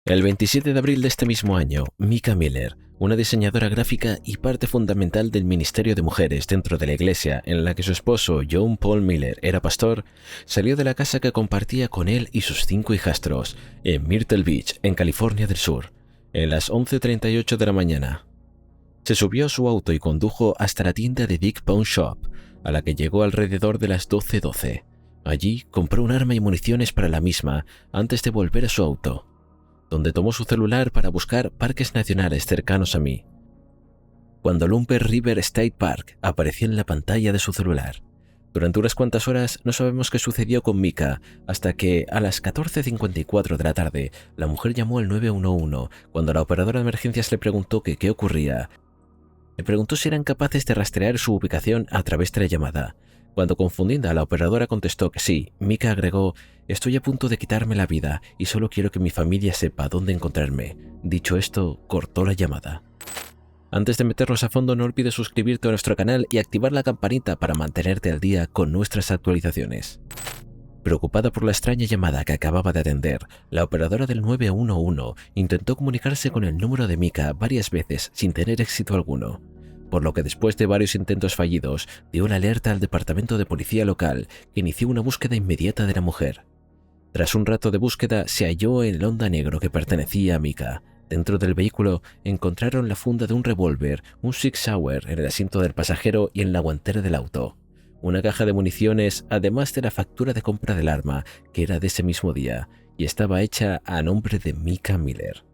El 27 de abril de este mismo año, Micah Miller, una diseñadora gráfica y parte fundamental del Ministerio de Mujeres dentro de la iglesia en la que su esposo John Paul Miller era pastor, salió de la casa que compartía con él y sus 5 hijastros en Myrtle Beach, en California del Sur, en las 11:38 de la mañana. Se subió a su auto y condujo hasta la tienda de Dick Pawn Shop, a la que llegó alrededor de las 12:12. Allí compró un arma y municiones para la misma antes de volver a su auto, donde tomó su celular para buscar parques nacionales cercanos a mí. Cuando Lumber River State Park apareció en la pantalla de su celular. Durante unas cuantas horas no sabemos qué sucedió con Micah, hasta que a las 14:54 de la tarde la mujer llamó al 911 cuando la operadora de emergencias le preguntó que qué ocurría. Le preguntó si eran capaces de rastrear su ubicación a través de la llamada. Cuando confundida la operadora contestó que sí, Micah agregó: «Estoy a punto de quitarme la vida y solo quiero que mi familia sepa dónde encontrarme». Dicho esto, cortó la llamada. Antes de meternos a fondo, no olvides suscribirte a nuestro canal y activar la campanita para mantenerte al día con nuestras actualizaciones. Preocupada por la extraña llamada que acababa de atender, la operadora del 911 intentó comunicarse con el número de Micah varias veces sin tener éxito alguno, por lo que después de varios intentos fallidos, dio la alerta al departamento de policía local, que inició una búsqueda inmediata de la mujer. Tras un rato de búsqueda, se halló en el Honda negro que pertenecía a Micah. Dentro del vehículo encontraron la funda de un revólver, un Sig Sauer en el asiento del pasajero y en la guantera del auto, una caja de municiones, además de la factura de compra del arma, que era de ese mismo día, y estaba hecha a nombre de Micah Miller.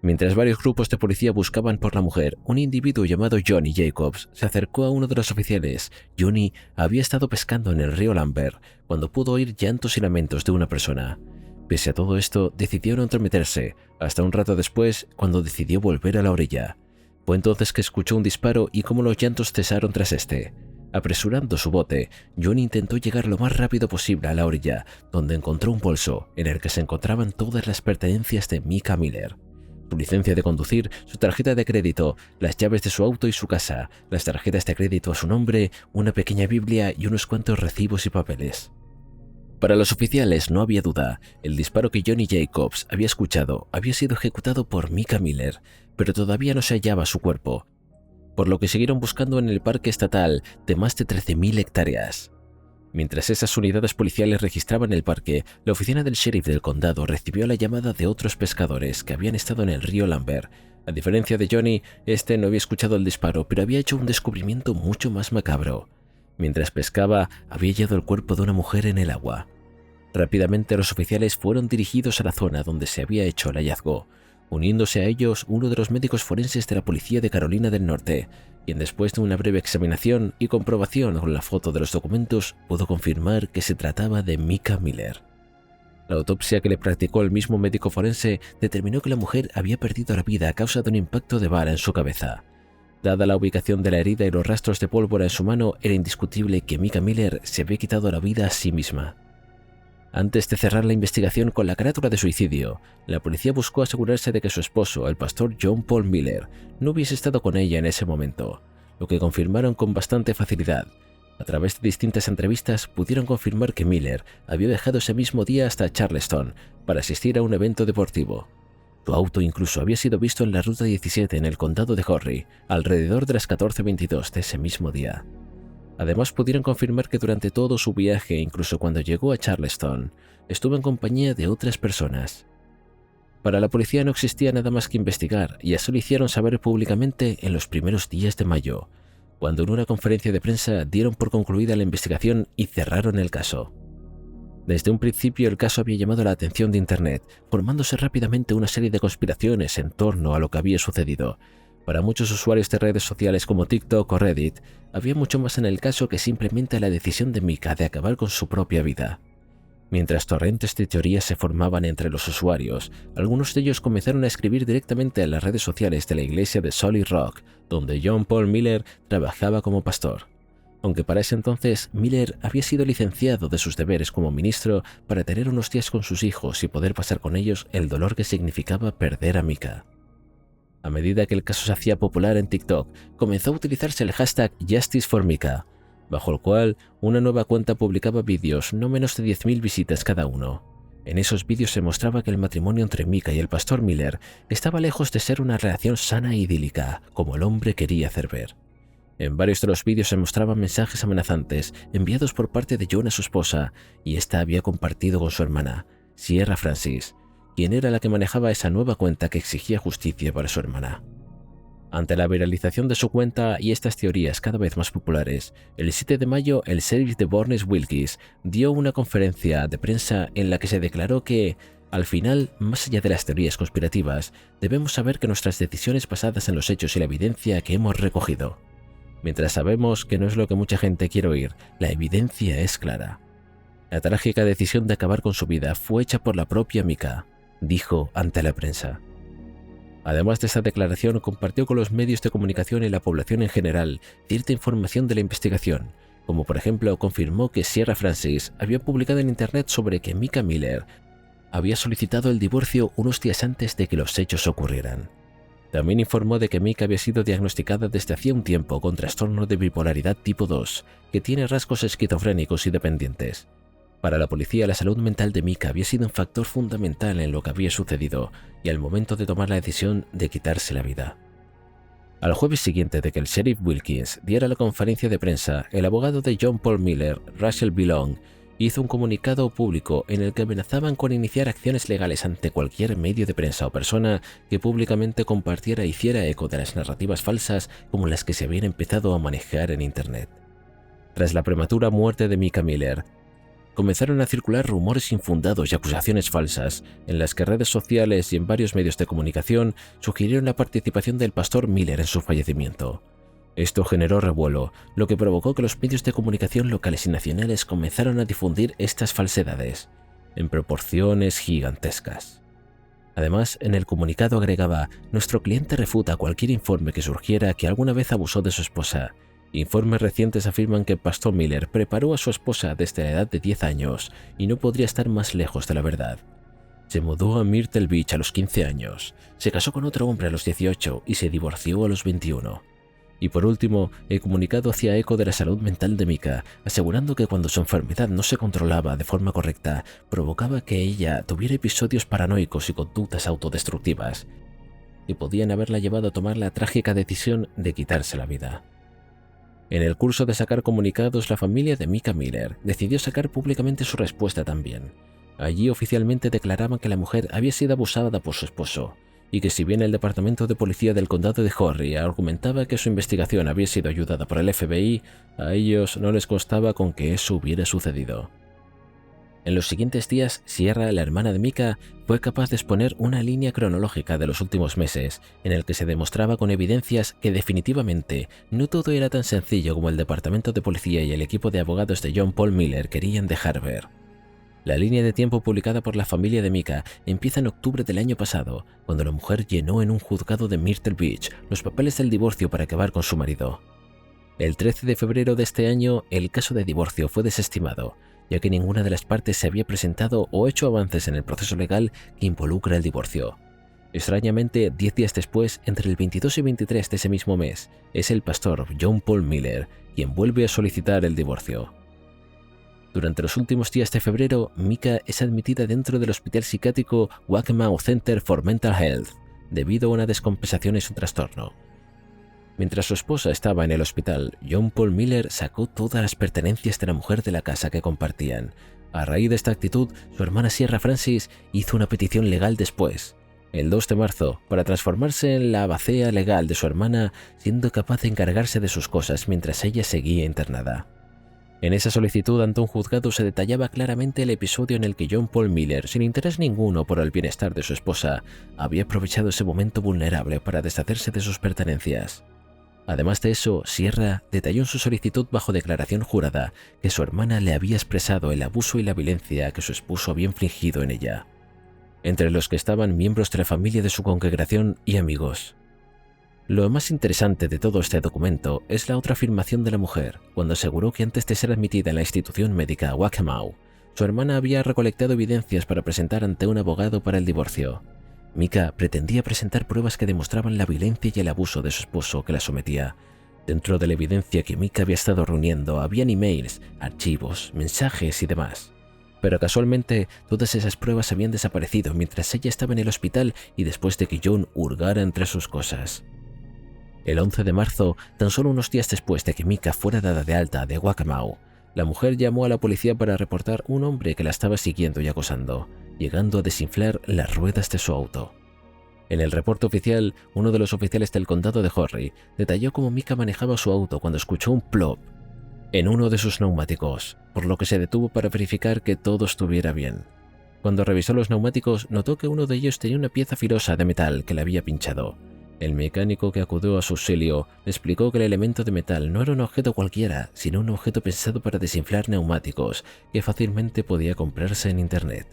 Mientras varios grupos de policía buscaban por la mujer, un individuo llamado Johnny Jacobs se acercó a uno de los oficiales. Johnny había estado pescando en el río Lambert cuando pudo oír llantos y lamentos de una persona. Pese a todo esto, decidió no entrometerse, hasta un rato después, cuando decidió volver a la orilla. Fue entonces que escuchó un disparo y cómo los llantos cesaron tras este. Apresurando su bote, Johnny intentó llegar lo más rápido posible a la orilla, donde encontró un bolso en el que se encontraban todas las pertenencias de Micah Miller: su licencia de conducir, su tarjeta de crédito, las llaves de su auto y su casa, las tarjetas de crédito a su nombre, una pequeña Biblia y unos cuantos recibos y papeles. Para los oficiales no había duda, el disparo que Johnny Jacobs había escuchado había sido ejecutado por Micah Miller, pero todavía no se hallaba su cuerpo, por lo que siguieron buscando en el parque estatal de más de 13.000 hectáreas. Mientras esas unidades policiales registraban el parque, la oficina del sheriff del condado recibió la llamada de otros pescadores que habían estado en el río Lambert. A diferencia de Johnny, este no había escuchado el disparo, pero había hecho un descubrimiento mucho más macabro. Mientras pescaba, había hallado el cuerpo de una mujer en el agua. Rápidamente los oficiales fueron dirigidos a la zona donde se había hecho el hallazgo, uniéndose a ellos uno de los médicos forenses de la policía de Carolina del Norte, quien después de una breve examinación y comprobación con la foto de los documentos pudo confirmar que se trataba de Micah Miller. La autopsia que le practicó el mismo médico forense determinó que la mujer había perdido la vida a causa de un impacto de bala en su cabeza. Dada la ubicación de la herida y los rastros de pólvora en su mano, era indiscutible que Micah Miller se había quitado la vida a sí misma. Antes de cerrar la investigación con la carátula de suicidio, la policía buscó asegurarse de que su esposo, el pastor John Paul Miller, no hubiese estado con ella en ese momento, lo que confirmaron con bastante facilidad. A través de distintas entrevistas pudieron confirmar que Miller había viajado ese mismo día hasta Charleston para asistir a un evento deportivo. Su auto incluso había sido visto en la Ruta 17 en el condado de Horry, alrededor de las 14:22 de ese mismo día. Además, pudieron confirmar que durante todo su viaje, incluso cuando llegó a Charleston, estuvo en compañía de otras personas. Para la policía no existía nada más que investigar, y así lo hicieron saber públicamente en los primeros días de mayo, cuando en una conferencia de prensa dieron por concluida la investigación y cerraron el caso. Desde un principio el caso había llamado la atención de Internet, formándose rápidamente una serie de conspiraciones en torno a lo que había sucedido. Para muchos usuarios de redes sociales como TikTok o Reddit, había mucho más en el caso que simplemente la decisión de Micah de acabar con su propia vida. Mientras torrentes de teorías se formaban entre los usuarios, algunos de ellos comenzaron a escribir directamente en las redes sociales de la iglesia de Solid Rock, donde John Paul Miller trabajaba como pastor. Aunque para ese entonces Miller había sido licenciado de sus deberes como ministro para tener unos días con sus hijos y poder pasar con ellos el dolor que significaba perder a Micah. A medida que el caso se hacía popular en TikTok, comenzó a utilizarse el hashtag #JusticeForMicah, bajo el cual una nueva cuenta publicaba vídeos no menos de 10.000 visitas cada uno. En esos vídeos se mostraba que el matrimonio entre Mika y el pastor Miller estaba lejos de ser una relación sana e idílica, como el hombre quería hacer ver. En varios de los vídeos se mostraban mensajes amenazantes enviados por parte de John a su esposa, y ésta había compartido con su hermana, Sierra Francis, quien era la que manejaba esa nueva cuenta que exigía justicia para su hermana. Ante la viralización de su cuenta y estas teorías cada vez más populares, el 7 de mayo el sheriff de Bourne Wilkes dio una conferencia de prensa en la que se declaró que, al final, más allá de las teorías conspirativas, debemos saber que nuestras decisiones basadas en los hechos y la evidencia que hemos recogido. Mientras sabemos que no es lo que mucha gente quiere oír, la evidencia es clara. La trágica decisión de acabar con su vida fue hecha por la propia Mika, dijo ante la prensa. Además de esta declaración, compartió con los medios de comunicación y la población en general cierta información de la investigación, como por ejemplo confirmó que Sierra Francis había publicado en internet sobre que Mika Miller había solicitado el divorcio unos días antes de que los hechos ocurrieran. También informó de que Mika había sido diagnosticada desde hacía un tiempo con trastorno de bipolaridad tipo 2, que tiene rasgos esquizofrénicos y dependientes. Para la policía, la salud mental de Mika había sido un factor fundamental en lo que había sucedido y al momento de tomar la decisión de quitarse la vida. Al jueves siguiente de que el sheriff Wilkins diera la conferencia de prensa, el abogado de John Paul Miller, Russell B. Long, hizo un comunicado público en el que amenazaban con iniciar acciones legales ante cualquier medio de prensa o persona que públicamente compartiera e hiciera eco de las narrativas falsas como las que se habían empezado a manejar en Internet. Tras la prematura muerte de Mika Miller, comenzaron a circular rumores infundados y acusaciones falsas, en las que redes sociales y en varios medios de comunicación sugirieron la participación del pastor Miller en su fallecimiento. Esto generó revuelo, lo que provocó que los medios de comunicación locales y nacionales comenzaron a difundir estas falsedades, en proporciones gigantescas. Además, en el comunicado agregaba: nuestro cliente refuta cualquier informe que surgiera que alguna vez abusó de su esposa. Informes recientes afirman que el pastor Miller preparó a su esposa desde la edad de 10 años y no podría estar más lejos de la verdad. Se mudó a Myrtle Beach a los 15 años, se casó con otro hombre a los 18 y se divorció a los 21. Y por último, el comunicado hacía eco de la salud mental de Mika, asegurando que cuando su enfermedad no se controlaba de forma correcta, provocaba que ella tuviera episodios paranoicos y conductas autodestructivas, que podían haberla llevado a tomar la trágica decisión de quitarse la vida. En el curso de sacar comunicados, la familia de Mika Miller decidió sacar públicamente su respuesta también. Allí oficialmente declaraban que la mujer había sido abusada por su esposo, y que si bien el Departamento de Policía del Condado de Horry argumentaba que su investigación había sido ayudada por el FBI, a ellos no les constaba con que eso hubiera sucedido. En los siguientes días, Sierra, la hermana de Mika, fue capaz de exponer una línea cronológica de los últimos meses, en el que se demostraba con evidencias que definitivamente no todo era tan sencillo como el Departamento de Policía y el equipo de abogados de John Paul Miller querían dejar ver. La línea de tiempo publicada por la familia de Mika empieza en octubre del año pasado, cuando la mujer llenó en un juzgado de Myrtle Beach los papeles del divorcio para acabar con su marido. El 13 de febrero de este año, el caso de divorcio fue desestimado, ya que ninguna de las partes se había presentado o hecho avances en el proceso legal que involucra el divorcio. Extrañamente, 10 días después, entre el 22 y 23 de ese mismo mes, es el pastor John Paul Miller quien vuelve a solicitar el divorcio. Durante los últimos días de febrero, Mika es admitida dentro del hospital psiquiátrico Waccamaw Center for Mental Health, debido a una descompensación en su trastorno. Mientras su esposa estaba en el hospital, John Paul Miller sacó todas las pertenencias de la mujer de la casa que compartían. A raíz de esta actitud, su hermana Sierra Francis hizo una petición legal después, el 2 de marzo, para transformarse en la bacea legal de su hermana, siendo capaz de encargarse de sus cosas mientras ella seguía internada. En esa solicitud ante un juzgado se detallaba claramente el episodio en el que John Paul Miller, sin interés ninguno por el bienestar de su esposa, había aprovechado ese momento vulnerable para deshacerse de sus pertenencias. Además de eso, Sierra detalló en su solicitud bajo declaración jurada que su hermana le había expresado el abuso y la violencia que su esposo había infligido en ella, entre los que estaban miembros de la familia de su congregación y amigos. Lo más interesante de todo este documento es la otra afirmación de la mujer, cuando aseguró que antes de ser admitida en la institución médica Waccamaw, su hermana había recolectado evidencias para presentar ante un abogado para el divorcio. Mika pretendía presentar pruebas que demostraban la violencia y el abuso de su esposo que la sometía. Dentro de la evidencia que Mika había estado reuniendo habían emails, archivos, mensajes y demás. Pero casualmente todas esas pruebas habían desaparecido mientras ella estaba en el hospital y después de que John hurgara entre sus cosas. El 11 de marzo, tan solo unos días después de que Mika fuera dada de alta de Waccamaw, la mujer llamó a la policía para reportar un hombre que la estaba siguiendo y acosando, llegando a desinflar las ruedas de su auto. En el reporte oficial, uno de los oficiales del condado de Horry detalló cómo Mika manejaba su auto cuando escuchó un plop en uno de sus neumáticos, por lo que se detuvo para verificar que todo estuviera bien. Cuando revisó los neumáticos, notó que uno de ellos tenía una pieza filosa de metal que le había pinchado. El mecánico que acudió a su auxilio le explicó que el elemento de metal no era un objeto cualquiera, sino un objeto pensado para desinflar neumáticos, que fácilmente podía comprarse en internet.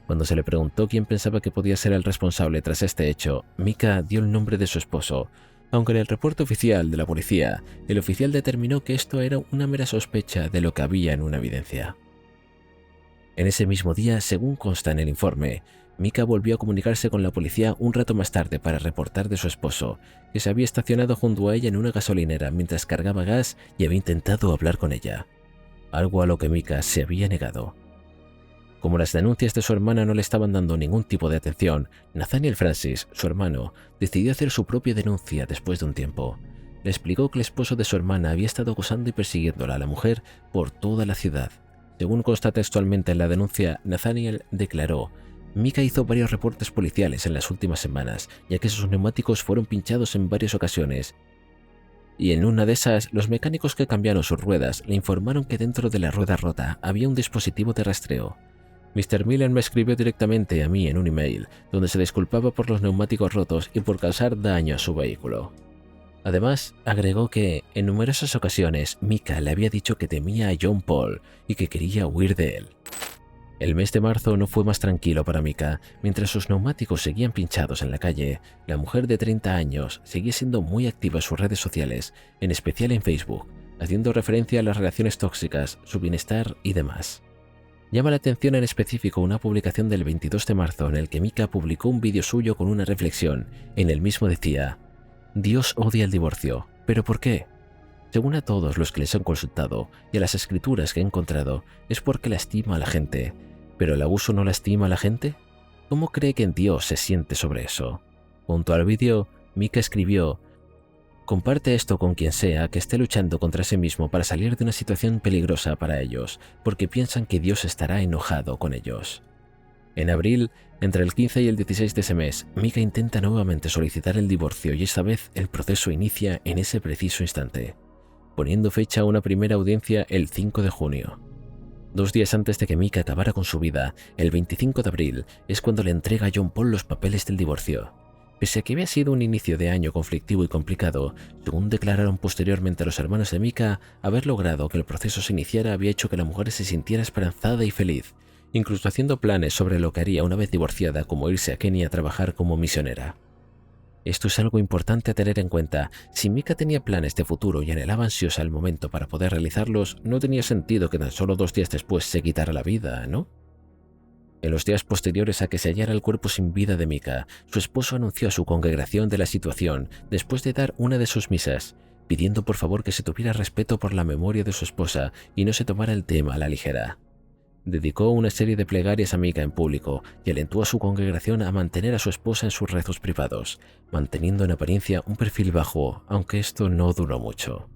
Cuando se le preguntó quién pensaba que podía ser el responsable tras este hecho, Mika dio el nombre de su esposo, aunque en el reporte oficial de la policía, el oficial determinó que esto era una mera sospecha de lo que había en una evidencia. En ese mismo día, según consta en el informe, Mika volvió a comunicarse con la policía un rato más tarde para reportar de su esposo, que se había estacionado junto a ella en una gasolinera mientras cargaba gas y había intentado hablar con ella, algo a lo que Mika se había negado. Como las denuncias de su hermana no le estaban dando ningún tipo de atención, Nathaniel Francis, su hermano, decidió hacer su propia denuncia después de un tiempo. Le explicó que el esposo de su hermana había estado acosando y persiguiéndola a la mujer por toda la ciudad. Según consta textualmente en la denuncia, Nathaniel declaró: Mika hizo varios reportes policiales en las últimas semanas, ya que sus neumáticos fueron pinchados en varias ocasiones. Y en una de esas, los mecánicos que cambiaron sus ruedas le informaron que dentro de la rueda rota había un dispositivo de rastreo. Mr. Miller me escribió directamente a mí en un email, donde se disculpaba por los neumáticos rotos y por causar daño a su vehículo. Además, agregó que, en numerosas ocasiones, Mika le había dicho que temía a John Paul y que quería huir de él. El mes de marzo no fue más tranquilo para Mika. Mientras sus neumáticos seguían pinchados en la calle, la mujer de 30 años seguía siendo muy activa en sus redes sociales, en especial en Facebook, haciendo referencia a las relaciones tóxicas, su bienestar y demás. Llama la atención en específico una publicación del 22 de marzo en el que Mika publicó un vídeo suyo con una reflexión. En el mismo decía: Dios odia el divorcio, ¿pero por qué? Según a todos los que les han consultado y a las escrituras que he encontrado, es porque lastima a la gente. ¿Pero el abuso no lastima a la gente? ¿Cómo cree que en Dios se siente sobre eso? Junto al vídeo, Mika escribió: comparte esto con quien sea que esté luchando contra sí mismo para salir de una situación peligrosa para ellos, porque piensan que Dios estará enojado con ellos. En abril, entre el 15 y el 16 de ese mes, Mika intenta nuevamente solicitar el divorcio y esta vez el proceso inicia en ese preciso instante, poniendo fecha a una primera audiencia el 5 de junio. 2 días antes de que Mika acabara con su vida, el 25 de abril, es cuando le entrega a John Paul los papeles del divorcio. Pese a que había sido un inicio de año conflictivo y complicado, según declararon posteriormente los hermanos de Mika, haber logrado que el proceso se iniciara había hecho que la mujer se sintiera esperanzada y feliz, incluso haciendo planes sobre lo que haría una vez divorciada, como irse a Kenia a trabajar como misionera. Esto es algo importante a tener en cuenta. Si Mika tenía planes de futuro y anhelaba ansiosa el momento para poder realizarlos, no tenía sentido que tan solo 2 días después se quitara la vida, ¿no? En los días posteriores a que se hallara el cuerpo sin vida de Mika, su esposo anunció a su congregación de la situación después de dar una de sus misas, pidiendo por favor que se tuviera respeto por la memoria de su esposa y no se tomara el tema a la ligera. Dedicó una serie de plegarias a Mika en público y alentó a su congregación a mantener a su esposa en sus rezos privados, manteniendo en apariencia un perfil bajo, aunque esto no duró mucho.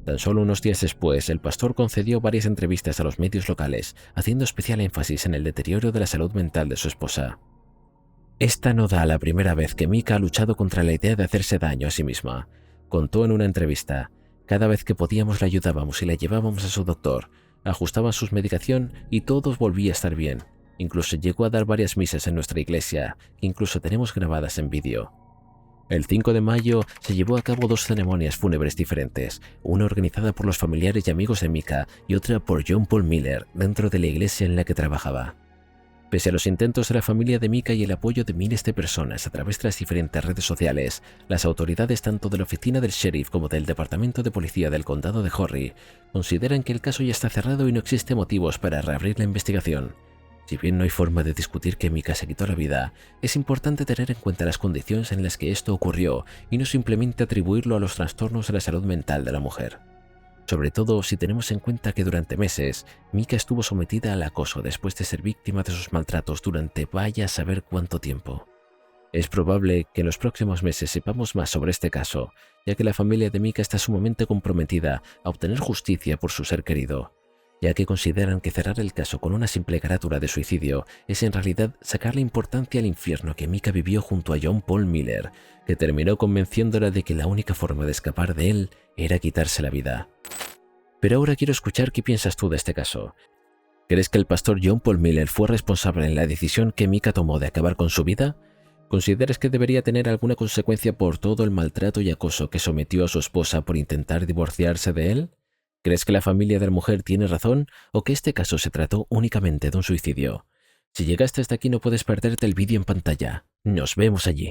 Tan solo unos días después, el pastor concedió varias entrevistas a los medios locales, haciendo especial énfasis en el deterioro de la salud mental de su esposa. Esta no da la primera vez que Mika ha luchado contra la idea de hacerse daño a sí misma, contó en una entrevista. Cada vez que podíamos la ayudábamos y la llevábamos a su doctor, ajustaban su medicación y todo volvía a estar bien. Incluso llegó a dar varias misas en nuestra iglesia, que incluso tenemos grabadas en vídeo. El 5 de mayo se llevó a cabo 2 ceremonias fúnebres diferentes, una organizada por los familiares y amigos de Mika y otra por John Paul Miller dentro de la iglesia en la que trabajaba. Pese a los intentos de la familia de Mika y el apoyo de miles de personas a través de las diferentes redes sociales, las autoridades tanto de la oficina del sheriff como del departamento de policía del condado de Horry consideran que el caso ya está cerrado y no existe motivos para reabrir la investigación. Si bien no hay forma de discutir que Mika se quitó la vida, es importante tener en cuenta las condiciones en las que esto ocurrió y no simplemente atribuirlo a los trastornos de la salud mental de la mujer. sobre todo si tenemos en cuenta que durante meses Mika estuvo sometida al acoso después de ser víctima de sus maltratos durante vaya a saber cuánto tiempo. Es probable que en los próximos meses sepamos más sobre este caso, ya que la familia de Mika está sumamente comprometida a obtener justicia por su ser querido, ya que consideran que cerrar el caso con una simple carátula de suicidio es en realidad sacarle importancia al infierno que Mika vivió junto a John Paul Miller, que terminó convenciéndola de que la única forma de escapar de él era quitarse la vida. Pero ahora quiero escuchar qué piensas tú de este caso. ¿Crees que el pastor John Paul Miller fue responsable en la decisión que Mika tomó de acabar con su vida? ¿Consideras que debería tener alguna consecuencia por todo el maltrato y acoso que sometió a su esposa por intentar divorciarse de él? ¿Crees que la familia de la mujer tiene razón o que este caso se trató únicamente de un suicidio? Si llegaste hasta aquí no puedes perderte el vídeo en pantalla. Nos vemos allí.